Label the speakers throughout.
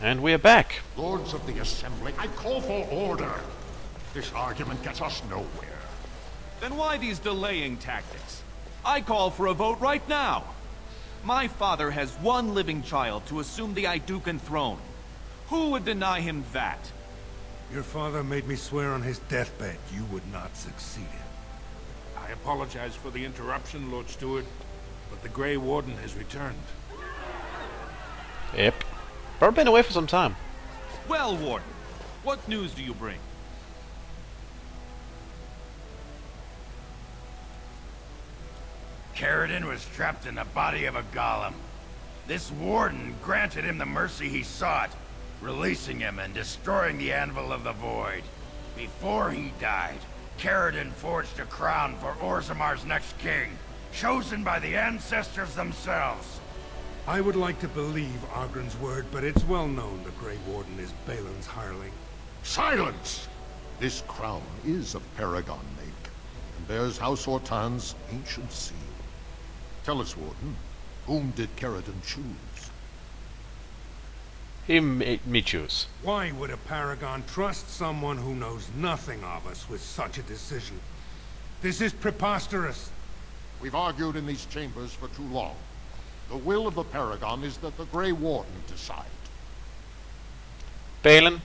Speaker 1: And we're back.
Speaker 2: Lords of the Assembly, I call for order. This argument gets us nowhere.
Speaker 3: Then why these delaying tactics? I call for a vote right now. My father has one living child to assume the Idukan throne. Who would deny him that?
Speaker 4: Your father made me swear on his deathbed you would not succeed him.
Speaker 5: I apologize for the interruption, Lord Steward, but the Grey Warden has returned.
Speaker 1: Yep. Probably been away for some time.
Speaker 3: Well, Warden, what news do you bring?
Speaker 6: Caridin was trapped in the body of a golem. This warden granted him the mercy he sought, releasing him and destroying the Anvil of the Void. Before he died, Caridin forged a crown for Orzammar's next king, chosen by the ancestors themselves.
Speaker 4: I would like to believe Ogren's word, but it's well known the Grey Warden is Balin's hireling.
Speaker 2: Silence! This crown is of Paragon make, and bears House Ortan's ancient seal. Tell us, Warden, whom did Caridin choose?
Speaker 1: He made me choose.
Speaker 4: Why would a Paragon trust someone who knows nothing of us with such a decision? This is preposterous.
Speaker 2: We've argued in these chambers for too long. The will of the Paragon is that the Grey Warden decide.
Speaker 1: Balin,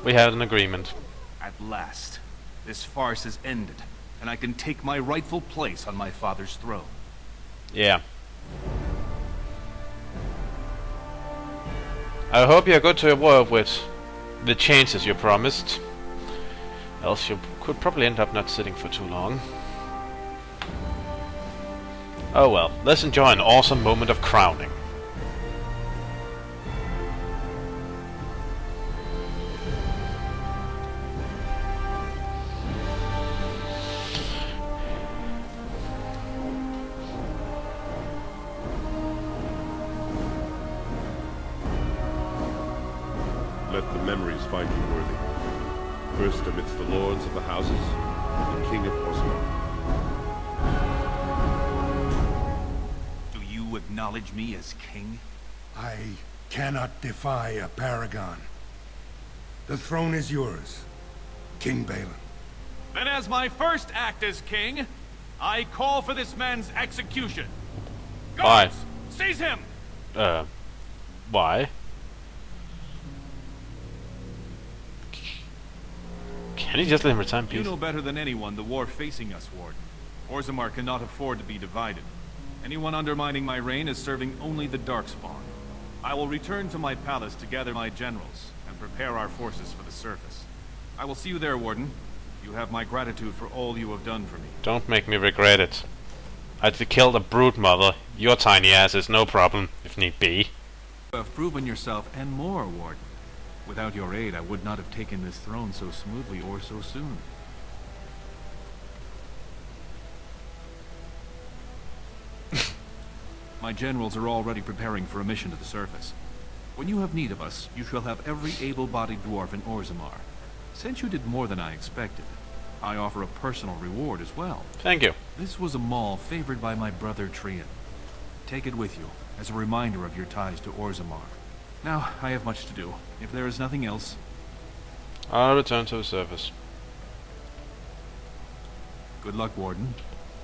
Speaker 1: we had an agreement.
Speaker 3: At last, this farce is ended, and I can take my rightful place on my father's throne.
Speaker 1: Yeah. I hope you're good to work with the changes you promised. Else you could probably end up not sitting for too long. Oh well, let's enjoy an awesome moment of crowning.
Speaker 7: Let the memories find you worthy. First amidst the lords of the houses, the King of Orzammar.
Speaker 3: Do you acknowledge me as king?
Speaker 4: I cannot defy a Paragon. The throne is yours, King Balin.
Speaker 3: Then as my first act as king, I call for this man's execution.
Speaker 1: Why?
Speaker 3: Guards, seize him!
Speaker 1: Why? Can you just let him return, please?
Speaker 3: You know better than anyone the war facing us, Warden. Orzammar cannot afford to be divided. Anyone undermining my reign is serving only the Darkspawn. I will return to my palace to gather my generals and prepare our forces for the surface. I will see you there, Warden. You have my gratitude for all you have done for me.
Speaker 1: Don't make me regret it. I'd kill the brood mother. Your tiny ass is no problem, if need be.
Speaker 3: You have proven yourself and more, Warden. Without your aid, I would not have taken this throne so smoothly or so soon. My generals are already preparing for a mission to the surface. When you have need of us, you shall have every able-bodied dwarf in Orzammar. Since you did more than I expected, I offer a personal reward as well.
Speaker 1: Thank you.
Speaker 3: This was a maul favored by my brother Trian. Take it with you, as a reminder of your ties to Orzammar. Now, I have much to do. If there is nothing else...
Speaker 1: I'll return to the surface.
Speaker 3: Good luck, Warden.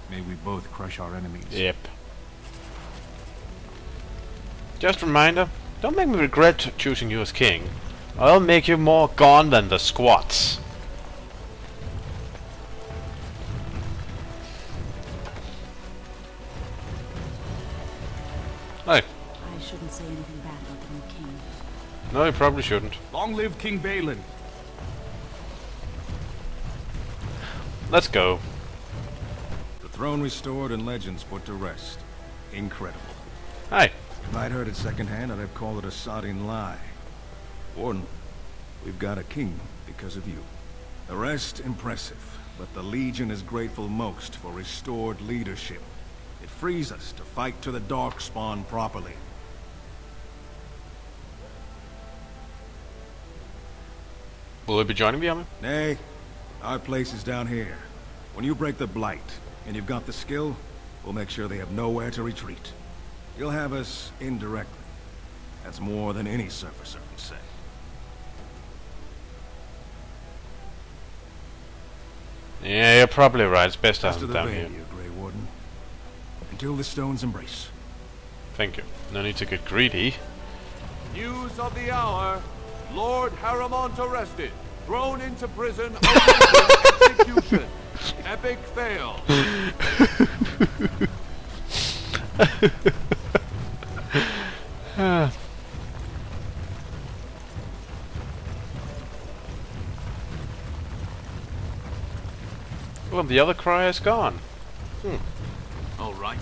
Speaker 3: May we both crush our enemies.
Speaker 1: Yep. Just a reminder, don't make me regret choosing you as king. I'll make you more gone than the squats. Hey.
Speaker 8: I shouldn't say anything bad about the new king.
Speaker 1: No, you probably shouldn't.
Speaker 3: Long live King Balin!
Speaker 1: Let's go.
Speaker 9: The throne restored and legends put to rest. Incredible.
Speaker 1: Hi.
Speaker 9: If I'd heard it secondhand, I'd have called it a sodding lie. Warden, we've got a king because of you. The rest, impressive, but the Legion is grateful most for restored leadership. It frees us to fight to the Darkspawn properly.
Speaker 1: Will you be joining me, Armin?
Speaker 9: Nay, our place is down here. When you break the Blight, and you've got the skill, we'll make sure they have nowhere to retreat. You'll have us indirectly. That's more than any surfacer can say.
Speaker 1: Yeah, you're probably right. It's best I
Speaker 9: Rest of
Speaker 1: am
Speaker 9: the
Speaker 1: down
Speaker 9: way,
Speaker 1: here.
Speaker 9: you Grey Warden. Until the stones embrace.
Speaker 1: Thank you. No need to get greedy.
Speaker 10: News of the hour. Lord Harrimont arrested. Thrown into prison. Awaiting execution. Epic fail.
Speaker 1: Well, the other cry is gone.
Speaker 3: All right.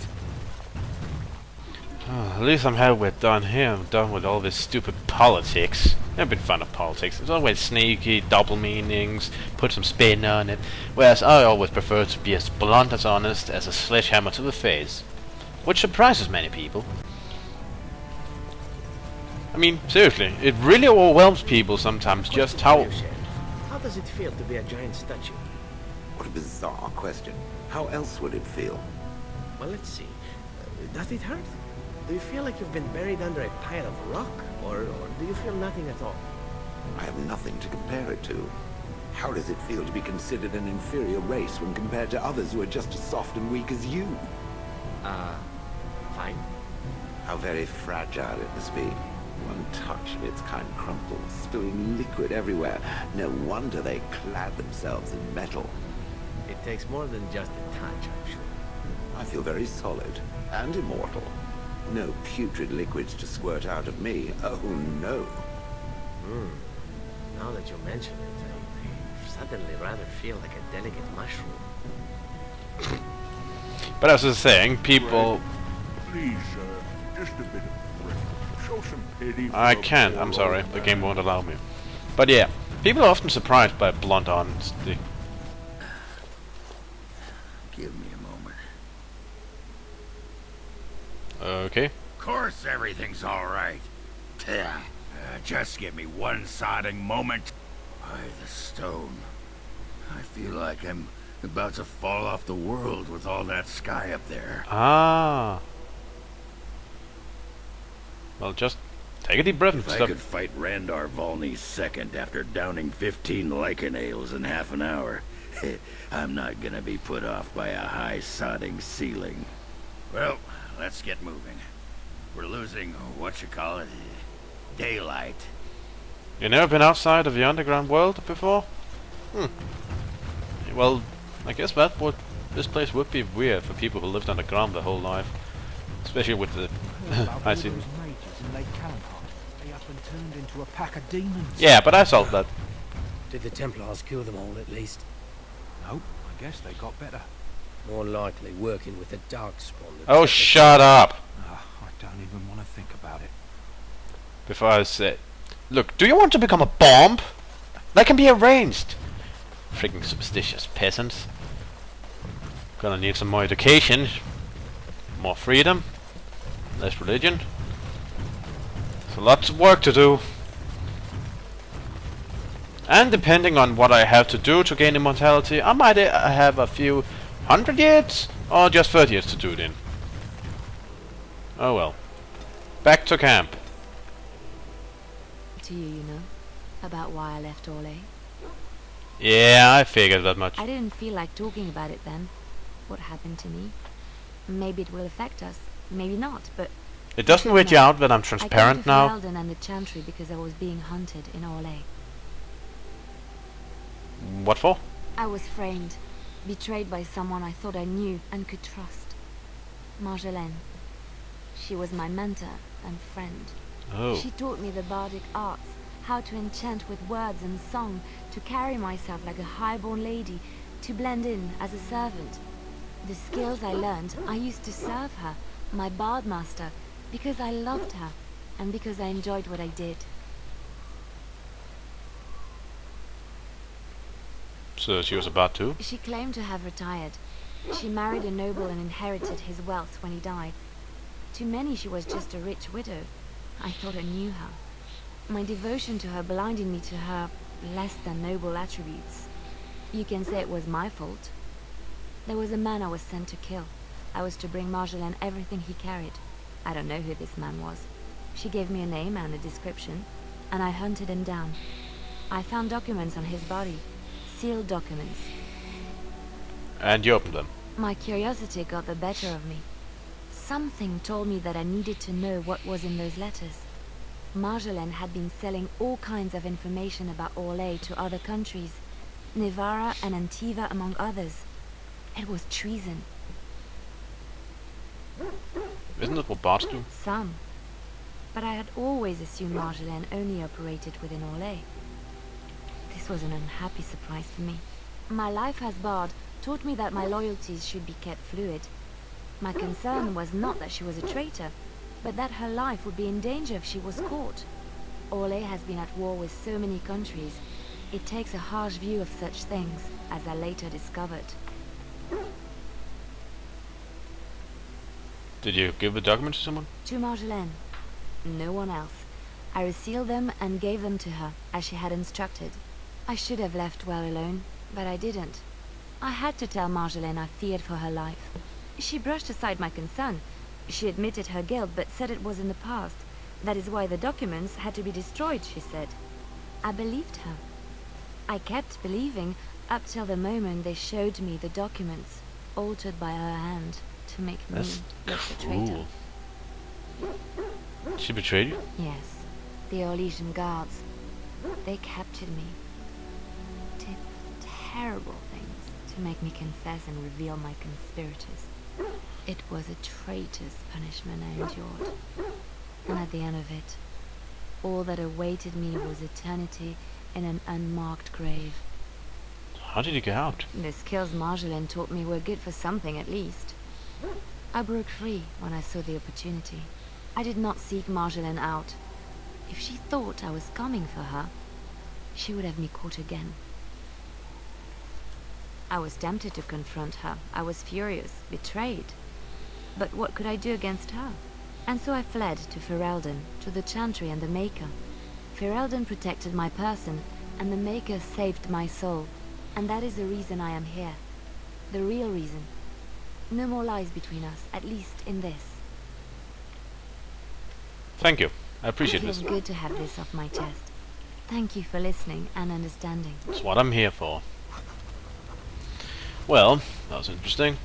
Speaker 1: At least I'm happy we're done here. I'm done with all this stupid politics. Never been fun of politics. It's always sneaky, double meanings, put some spin on it. Whereas I always prefer to be as blunt as honest as a sledgehammer to the face. Which surprises many people. I mean, seriously, it really overwhelms people sometimes just how...
Speaker 11: How does it feel to be a giant statue?
Speaker 12: What a bizarre question. How else would it feel?
Speaker 11: Well, let's see. Does it hurt? Do you feel like you've been buried under a pile of rock? Or do you feel nothing at all?
Speaker 12: I have nothing to compare it to. How does it feel to be considered an inferior race when compared to others who are just as soft and weak as you?
Speaker 11: Fine.
Speaker 12: How very fragile it must be. One touch of its kind crumples, spilling liquid everywhere. No wonder they clad themselves in metal.
Speaker 11: It takes more than just a touch, I'm sure.
Speaker 12: I feel very solid and immortal. No putrid liquids to squirt out of me. Oh, no.
Speaker 11: Now that you mention it, I suddenly rather feel like a delicate mushroom.
Speaker 1: But as I was saying, people...
Speaker 5: Please, sir, just a bit of break. Show some pity for
Speaker 1: I can't, I'm sorry. The game won't allow me. But yeah, people are often surprised by blunt honesty.
Speaker 6: Give me a moment.
Speaker 1: Okay.
Speaker 6: Of course everything's all right. Just give me one sodding moment. By the stone. I feel like I'm about to fall off the world with all that sky up there.
Speaker 1: Ah. Well, just take a deep breath and
Speaker 6: If I
Speaker 1: stop.
Speaker 6: could fight Randar Volney's second after downing 15 lichen ales in half an hour, I'm not gonna be put off by a high sodding ceiling. Well, let's get moving. We're losing, what you call it, daylight.
Speaker 1: You never been outside of the underground world before? Well, I guess this place would be weird for people who lived underground their whole life. Especially with the... I see.
Speaker 13: They up and turned into a pack of demons.
Speaker 1: Yeah, but I solved that.
Speaker 11: Did the Templars kill them all, at least?
Speaker 13: Nope, I guess they got better.
Speaker 11: More likely working with the Darkspawn.
Speaker 1: Oh, shut up!
Speaker 13: I don't even want to think about it.
Speaker 1: Before I say... Look, do you want to become a bomb? That can be arranged. Freaking superstitious peasants. Gonna need some more education. More freedom. Less religion. So lots of work to do. And depending on what I have to do to gain immortality, I might have a few 100 years or just 30 years to do it in. Oh well. Back to camp.
Speaker 8: To you, you know, about why I left Orlais.
Speaker 1: Yeah, I figured that much.
Speaker 8: I didn't feel like talking about it then. What happened to me. Maybe it will affect us, maybe not, but...
Speaker 1: It doesn't weird you out that I'm transparent now?
Speaker 8: I came to Ferelden and the Chantry because I was being hunted in Orlais.
Speaker 1: What for?
Speaker 8: I was framed, betrayed by someone I thought I knew and could trust. Marjolaine. She was my mentor and friend.
Speaker 1: Oh.
Speaker 8: She taught me the bardic arts, how to enchant with words and song, to carry myself like a highborn lady, to blend in as a servant. The skills I learned, I used to serve her, my bard master, because I loved her, and because I enjoyed what I did.
Speaker 1: So she was about to?
Speaker 8: She claimed to have retired. She married a noble and inherited his wealth when he died. To many she was just a rich widow. I thought I knew her. My devotion to her blinded me to her less than noble attributes. You can say it was my fault. There was a man I was sent to kill. I was to bring Marjolaine everything he carried. I don't know who this man was. She gave me a name and a description, and I hunted him down. I found documents on his body, sealed documents.
Speaker 1: And you opened them.
Speaker 8: My curiosity got the better of me. Something told me that I needed to know what was in those letters. Marjolaine had been selling all kinds of information about Orlais to other countries, Nevarra and Antiva among others. It was treason.
Speaker 1: Isn't that what bards do?
Speaker 8: Some. But I had always assumed Marjolaine only operated within Orlais. This was an unhappy surprise for me. My life as bard taught me that my loyalties should be kept fluid. My concern was not that she was a traitor, but that her life would be in danger if she was caught. Orlais has been at war with so many countries. It takes a harsh view of such things, as I later discovered.
Speaker 1: Did you give the document to someone?
Speaker 8: To Marjolaine. No one else. I resealed them and gave them to her, as she had instructed. I should have left well alone, but I didn't. I had to tell Marjolaine I feared for her life. She brushed aside my concern. She admitted her guilt, but said it was in the past. That is why the documents had to be destroyed, she said. I believed her. I kept believing up till the moment they showed me the documents, altered by her hand, to make me look the traitor.
Speaker 1: She betrayed you?
Speaker 8: Yes. The Orlesian guards. They captured me. Did terrible things to make me confess and reveal my conspirators. It was a traitor's punishment I endured. And at the end of it, all that awaited me was eternity in an unmarked grave.
Speaker 1: How did you get out?
Speaker 8: The skills Marjolaine taught me were good for something at least. I broke free when I saw the opportunity. I did not seek Marjolaine out. If she thought I was coming for her, she would have me caught again. I was tempted to confront her. I was furious, betrayed. But what could I do against her? And so I fled to Ferelden, to the Chantry and the Maker. Ferelden protected my person, and the Maker saved my soul. And that is the reason I am here. The real reason. No more lies between us, at least in this.
Speaker 1: Thank you. I appreciate this.
Speaker 8: It feels good to have this off my chest. Thank you for listening and understanding.
Speaker 1: That's what I'm here for. Well, that was interesting.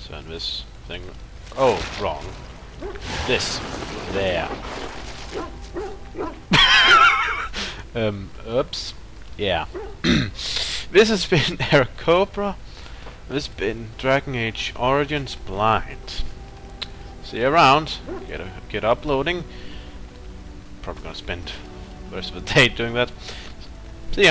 Speaker 1: Turn this thing... Oh, wrong. This. There. Oops. Yeah. This has been Aarakocra. This has been Dragon Age Origins Blind. See you around. Get uploading. Probably gonna spend the rest of the day doing that. See ya.